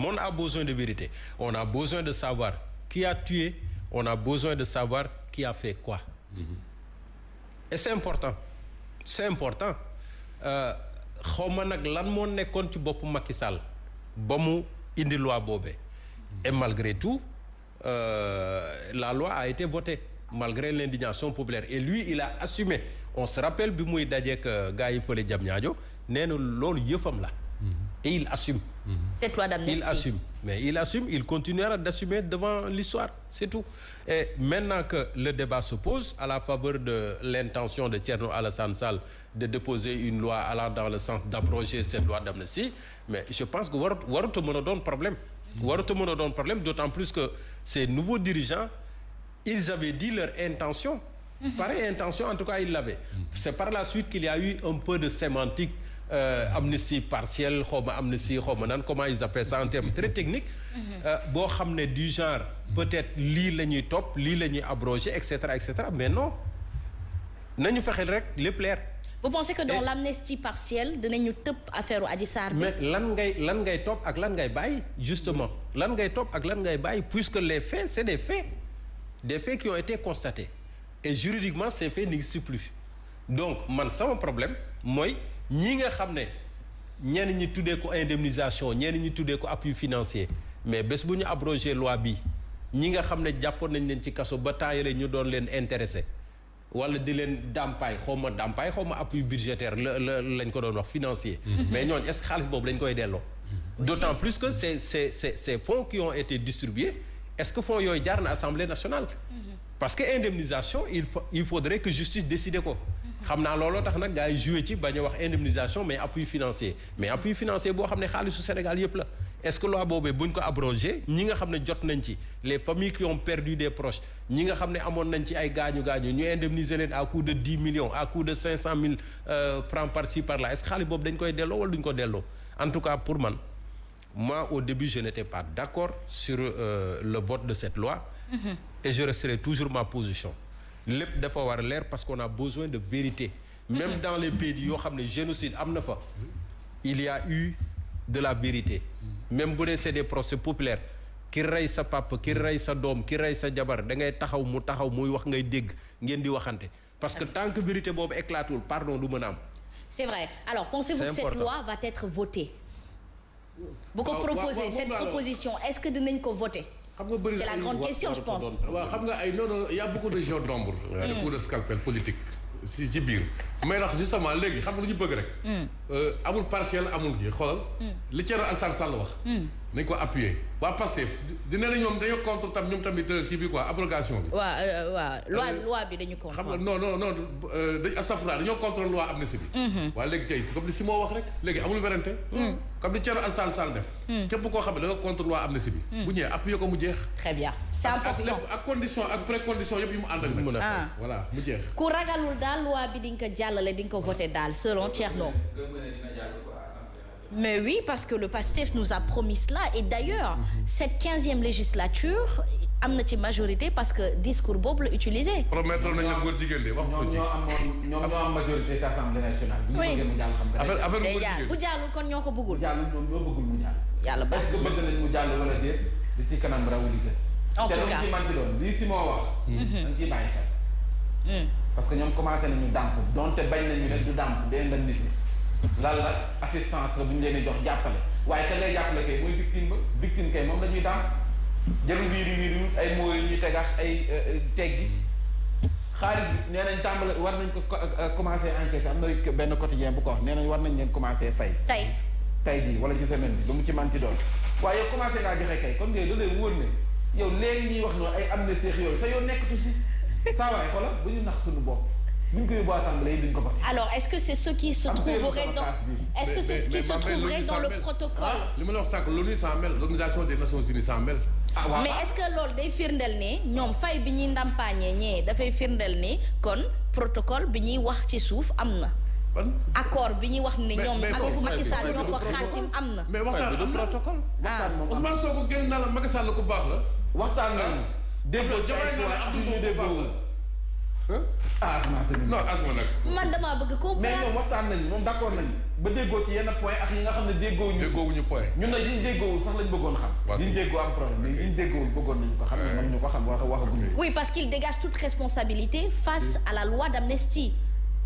monde a besoin de vérité. On a besoin de savoir qui a tué, on a besoin de savoir qui a fait quoi. Et c'est important. C'est important. Xaw ma nag lan moo nekkoon ci boppu Macky Sall ba mu indi loi boobee. Et malgré tout la loi a été votée malgré l'indignation populaire et lui il a assumé. On se rappelle bi muy dajeek gars yi fële Diamniadio nee na loolu yëfam la. Et il assume. Cette loi d'amnistie. Il assume. Mais il assume, il continuera d'assumer devant l'histoire, c'est tout. Et maintenant que le débat se pose à la faveur de l'intention de Thierno Alassane Sall de déposer une loi allant dans le sens d'abroger cette loi d'amnistie, mais je pense que warut a mën a doon problème. Warut a mën a doon problème, d'autant plus que ces nouveaux dirigeants, ils avaient dit leur intention. Pareille intention, en tout cas, ils l'avaient. C'est par la suite qu'il y a eu un peu de sémantique. Amnistie partielle xawma amnistie xawma nan comment ils appellent ça en termes très techniques boo xam ne du genre peut-être lii la ñuy topp lii la ñuy abroger et cetera mais non nañu fexeel rek lépp leer. Vous pensez que dans l'amnistie partielle dinañu tëb affaire u Adji Sarr bi. Mais lan ngay topp ak lan ngay bàyyi justement lan ngay topp ak lan ngay bàyyi puisque les faits c'est des faits qui ont été constatés et juridiquement ces faits n'existent plus donc man sama problème mooy ñi nga xam ne ñenn ñi tuddee ko indemnisation ñenn ñi tuddee ko appui financier mais bés bu ñu abrogé loi bi ñi nga xam ne jàppoon nañ leen ci kaso ba temps yële ñu doon leen intéressé wala di leen dàmpaay xaw ma appui budgétaire lañ ko doon wax financier. Mais ñooñu est-ce que xaalis boobu lañ koy delloo. D'autant plus que ces fonds qui ont été distribués est-ce que fonds yooyu jaar na Assemblée nationale. Parce que indemnisation il faudrait que justice décide ko. Xam naa looloo tax nag gars yi joué ci bañ a wax indemnisation mais appui financier boo xam ne xaalisu Sénégal yëpp la est-ce que loi boobee buñ ko abrogé ñi nga xam ne jot nañ ci les familles qui ont perdu des proches ñi nga xam ne amoon nañ ci ay gaañu ñu indemniser leen à coût de 10 millions à coût de 500 000 francs par-ci par-là est-ce que xaalis boobu dañ koy delloo wala duñ ko delloo en tout cas pour man moi au début je n'étais pas d'accord sur le vote de cette loi et je resterai toujours ma position lépp dafa war a leer parce qu'on a besoin de vérité même dans les pays yoo xam ne génocide am na fa il y a eu de la vérité même bu dee c'est des procès populaires ki rey sa papa ki rey sa doom ki rey sa jabar da ngay taxaw muy wax ngay dégg ngeen di waxante parce que tant que vérité boobu éclatul pardon du mën a am. C'est vrai. Alors pensez-vous que cette loi va être votée bu ko proposer cette proposition est-ce que dinañ ko voter? C'est la grande question je pense. waaw xam nga ay non il y a beaucoup de jeux d'ombre. beaucoup de scalpel politique ci biir. mais ndax justement léegi xam nga lu ñu bëgg rek. amul partiel amul kii xoolal. li Thierno Alassane Sall wax. nañ ko appuyer. waa Pastef dina la ñoom dañoo contre tam ñoom tamit kii bi quoi abrogation bi. waaw loi bi dañu contre. xam nga non dañu astafurlah dañoo contre loi amnistie bi. waaye léegi kay comme li si moo wax rek léegi amul werante. comme li Thierno Alassane Sall def. képp koo xam ne da nga contre loi amnistie bi. bu ñëwee appuyer ko mu jeex. Très bien c'est important ak condition ak précondition yëpp yu mu ànd ak. voilà mu jeex. ku ragalul daal loi bi di nga ko jàllale di nga ko voter daal selon Thierno. Mais oui, parce que le PASTEF nous a promis cela et d'ailleurs cette 15e législature am na ci majorité parce que discours boobu la utilisé. promettre nañu la góor jigéen de wax ko ci. ñoo am majorité ci Assemblée nationale. oui mu jàll xam affaire góor jigéen bu jàllul kon ñoo ko bëggul. jàllul ñoom ñoo bëggul mu jàll. yàlla baax est-ce que bëgg nañ mu jàll wala déet li ci kanam rawu li gës. en tout cas te lu ci manti doon lii si moo wax. dañ ciy bàyyi xel. parce que ñoom commencé nañu dàmp donte bañ nañu rek du dàmp day ndam nit ñi. lan la assistance la bu ñu leen di jox jàppale waaye ka ngay jàppale kay mooy victime kay moom dañuy dàmp jël wiiri ay mooy ñuy tegaat ay teggi xaalis bi nee nañ tàmbale war nañ ko commencé encaisser am na benn quotidien bu ko wax nee nañ war nañ leen commencé fay tey jii wala ci semaine bi lu mu ci man ci doon waaye yow commencé ngaa joxe kay kon ngay da lay wóor ne yow léegi ñuy wax noonu ay amnistie yooyu sa yow nekkatu si saa waay xoolal bu ñu nax suñu bopp buñ ko yóbbu assemblée yi duñ ko voté. Alors est-ce que c'est ce qui se trouverait dans le protocole. li ma la wax sànq l'ONU s'en mêle l'Organisation des Nations Unies s'en mêle. Mais est-ce que loolu day firndeel ne ñoom fay bi ñuy ndàmpaañee ñee dafay firndeel ne kon protocole bi ñuy wax ci suuf am na. accord bi ñuy wax ne ñoom ak Macky Sall ñoo ko xaatim am na. mais waxtaan am na protocole. Ousmane Sonko génn naa la Macky Sall ku baax la. waxtaan nañu. déggoo jamono am na déggoo asma tamit. non asma nag. man damaa bëgg comprendre. mais ñoom waxtaan nañu moom d'accord nañu ba déggoo ci yenn point ak yi nga xam ne déggoowuñu point ñun nag yi ñu déggoowul sax lañ bëggoon xam. yi ñu déggoo am problème mais yi ñu déggoowul bëggoon nañu ko xam ne mën ñu ko xam waxaguñu. oui parce qu'il dégage toute responsabilité face à la loi d'amnistie.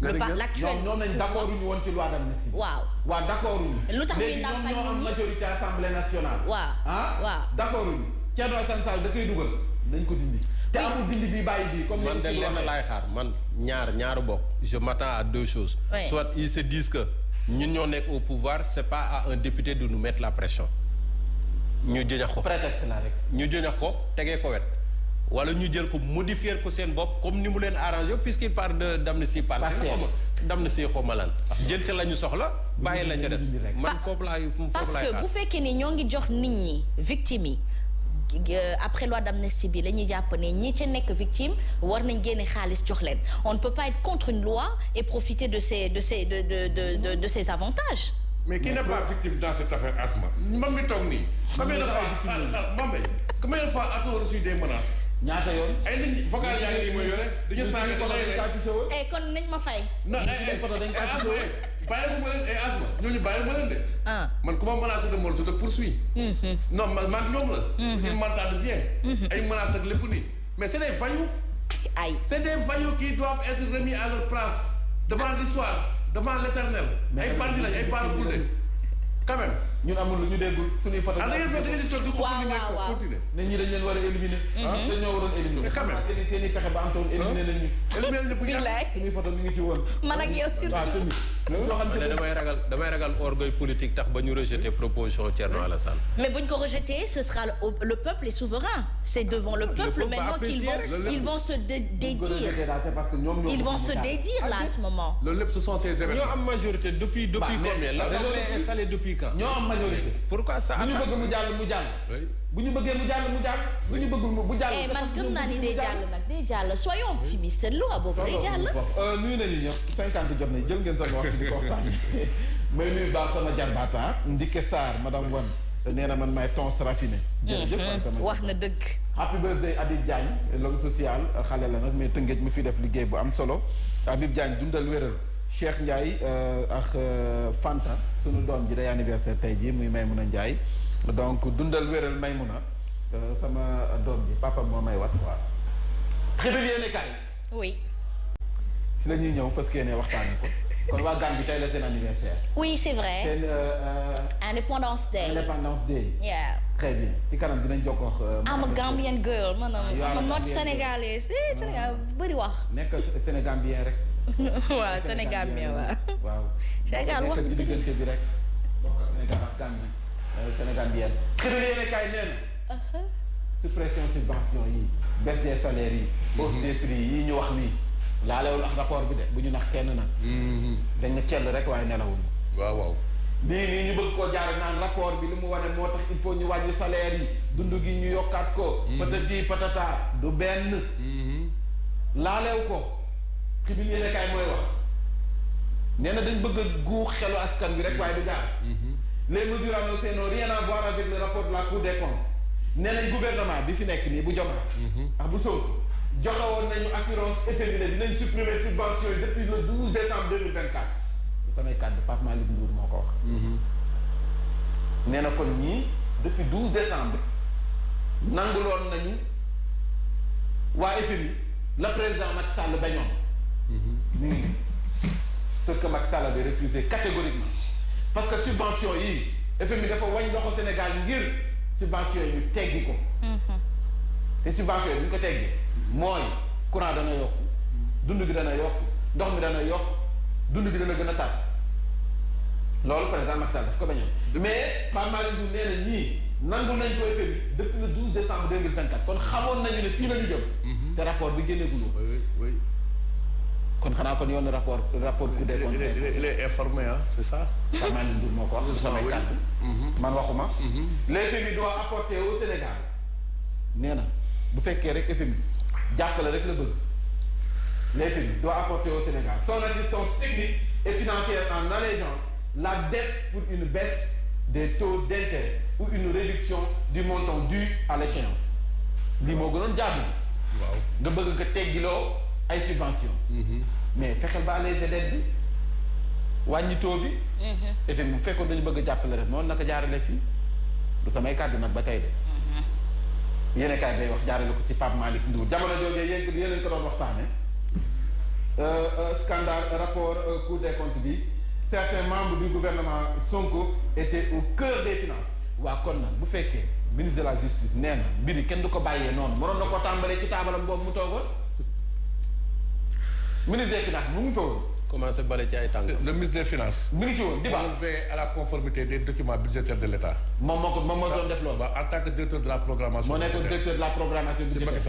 l'actuel ñoom nañ d'accord uñu woon ci loi d'amnistie. waaw d'accord uñu. lu tax léegi ñoom ñoo am majorité assemblée nationale. waaw d'accord uñu. Thierno Alassane Sall da koy dugal nañ ko dindi. te amul dindi bi bàyyi bii comme man de lenn laay xaar man ñaar bokk je m'attends à deux choses. Soit ils se disent que ñun ñoo nekk au pouvoir c'est pas à un député de nous mettre la pression. ñu jëñax ko prétexte la rek. ñu jëñax ko tegee ko wet. wala ñu jël ko modifier ko seen bopp comme ni mu leen arrangé puisqu'il parle d'amnistie partielle d'amnistie xawma lan jël ca la ñu soxla bàyyi la ca des man foofu laay parce que bu fekkee ni ñoo ngi jox nit ñi victimes yi après loi d'amnistie bi la ñuy jàpp ne ñi ca nekk victime war nañ génne xaalis jox leen on ne peut pas être contre une loi et profiter de ces avantages. mais qui n'est pas victime dans cette affaire Asma. man mi toog nii. combien de fois a-t-on reçu des menaces. ñaata yoon. ay nit vocal yaa ngi nii ma yore. dañu saaga kon nañ ma fay. non bàyyi ma leen Asma ñooñu bàyyi ma leen de. man ku ma menacé de mort je te poursuis. non man ñoom la. ils m'entendent bien. ay menaces ak lépp nii mais c'est des voyous. c'est des voyous qui doivent être remis à leur place devant l'histoire devant l'éternel. ay parti lañ ay parti de quand même. ñun amul lu ñu déggul suñuy photo. da ngeen fekk da ngeen di toog di continuer. ne ñi dañ leen war a éliminer. dañ ñoo waroon éliminer. mais quand même seen i pexe ba am toon éliminer nañ ñu. éliminer nañ ñu bu yàgg. suñuy photo mi ngi ci woon. man ak yow surtout. damay ragal orgueil politique tax ba ñu rejeter proposition Thierno Alassane. mais buñ ko rejeter ce sera le peuple est souverain. c'est devant le peuple maintenant qu'ils vont se dédire. Ils vont se dédire là à ce moment. loolu lépp ce sont ces événements. ñoo am majorité depuis combien l'Assemblée est installée depuis quand. majorité. Pourquoi ça bu ñu bëgg mu jàll mu jàll. bu ñu bëggee mu jàll mu jàll. bu ñu bëggul mu jàll. man gëm naa ni day jàll nag day jàll soyons optimistes loi boobu day jàll. nuyu nañu ñëpp 50 jot nañ jël ngeen sama waxtu di ko waxtaan. may nuyu baax sama jarbaata Ndike Sarr madame Wan nee na man may tons raffiné. jërëjëf wax na dëgg. happy birthday Habib Diagne l'homme social xale la nag mais Tëngéej mu fi def liggéey bu am solo Habib Diagne dundal wéral Cheikh Ndiaye ak Fanta sunu doom ji day anniversaire tey jii muy Maymuna Ndiaye donc dundal wéral Maymuna sama doom ji papa moo may wat waaw. xibaar yéene kaay. oui. si la ñuy ñëw fas yéene waxtaanee ko kon waa Gambie tey la seen anniversaire. oui c'est vrai. seen Independence Day. Independence Day. yeah. très bien ci kanam dinañ jokkoo. I'm a Gambian girl man I'm not Sénégalaise Sénégal bëri wax. nekk Sénégambien rek. waaw Sénégambien waaw. Sénégal wax ci diggante bi rek. bokk Sénégal ak Gambie. Sénégambienne. xibaar yéene kaay nee na. suppression subvention yi. baisse des salaires yi. hausse des prix yi ñu wax nii. laalewul ak rapport bi de bu ñu nax kenn nag. dañ ne kell rek waaye nelawuñu. waaw. nii ñu bëgg koo jaar naan rapport bi li mu wane moo tax il faut ñu wàññi salaire yi dund gi ñu yokkaat ko. patati patata du benn. laalew ko. xibaar yéene kaay mooy wax. nee na dañ bëgg a guux xelu askan bi rek waaye du jaar. les mesures annoncées n'ont rien à voir avec le rapport de la Cour des comptes. nee nañ gouvernement bi fi nekk nii bu Diomaye. ak bu Sonko joxe woon nañu assurance FMI dinañ supprimer subventions yi depuis le 12 décembre 2024. samay kàddu Pape Malick Ndour moo ko wax. nee na kon ñii depuis 12 décembre nanguloon nañu waa FMI la président Macky Sall bañoon. ce que Macky Sall avait refusé catégoriquement parce que subvention yi FMI dafa wañ loxo Sénégal ngir subvention yi ñu teggi ko. te subvention yi bu ñu ko teggee mooy courant dana yokk dund gi dana yokk ndox mi dana yokk dund gi dana gën a tàgg loolu président Macky Sall daf ko bañoon mais Pape Malick Ndour nee na ñii nangu nañ ko FMI depuis le 12 décembre 2024 kon xamoon nañu ne fii la ñu jëm. te rapport bi génneegul woon. kon xanaa kon yoon rapport Cour des comptes. il est informé c'est ça. Pape Malick Ndour moo ko wax ci samay kàddu. man waxuma. l'FMI doit apporter au Sénégal. nee na bu fekkee rek FMI jàppale rek la bëgg. l'FMI doit apporter au Sénégal son assistance technique et financière en allégeant la dette pour une baisse des taux d'intérêt ou une réduction du montant dû à l'échéance. lii moo gënoon jaadu. waaw nga bëgg nga teggiloo ay subventions. mais fexeel ba alléger dette bi wàññi taux bi. et puis bu fekkoon dañu bëgg a jàppale rek noonu naka jaarale fii du samay kàddu nag ba tey de. yéen kaay bay wax jaarale ko ci Pape Malick Ndour jamono joojee yéen ko doon waxtaane scandale rapport Cour des comptes bi certains membres du gouvernement Sonko étaient au cœur des finances. waa kon nag bu fekkee ministre de la justice nee na mbir yi kenn du ko bàyyee noonu mënoon na ko tàmbalee ci taabalam boobu mu toogoon ministre des finances bu mu fa woon. commencé bale ci ay tànk. le ministre des finances. mi ngi ci woon di baax à la conformité des documents budgétaires de l'État. moom moo doon def loolu. en tant que directeur de la programmation. moo nekkoon directeur de la programmation budgétaire.